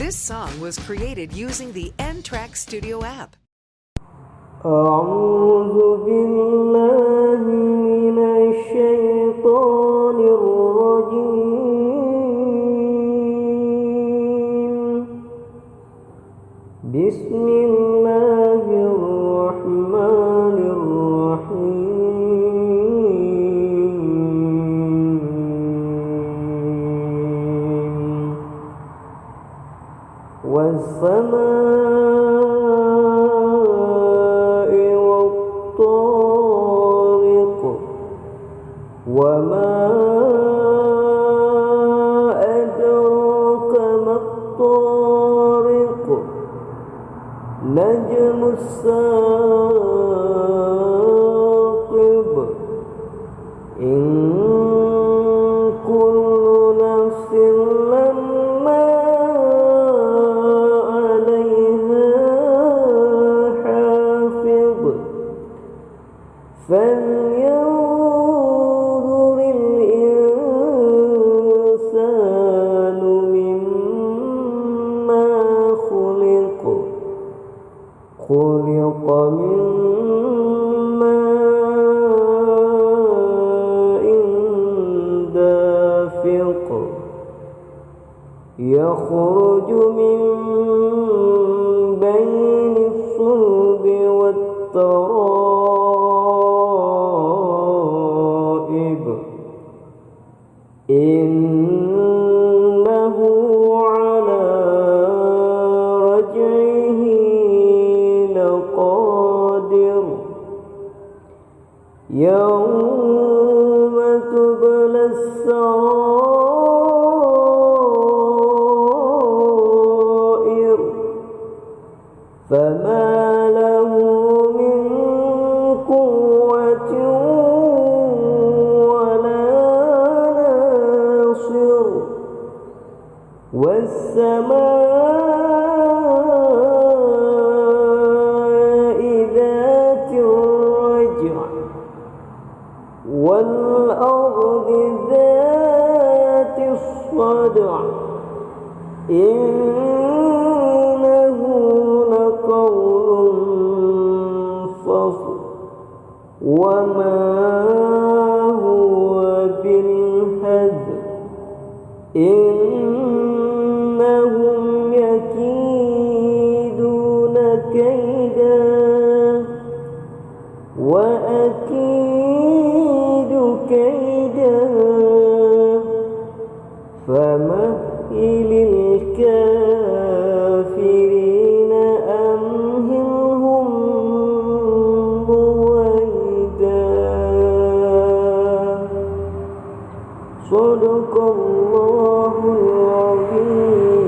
This song was created using the N-Track Studio app. أعوذ بالله من الشيطان الرجيم. بسم الله الرحمن الرحيم. والسماء والطارق وما أدراك ما الطارق نجم الثاقب إن كل نفس لما عليها حافظ فلينظر الإنسان مما خلق من ماء دافق يخرج من بين الصلب والترائب إنه على رجعه لقادر يوم تبلى السرائر فما له من قوة ولا ناصر والسماء ذات الرجع والأرض ذات الصدع إنه لقول فصل وما هو بالهزل إنهم يكيدون كيدا وأكيد كيدا فمهل الكافرين أمهلهم رويدا. صدق الله العظيم.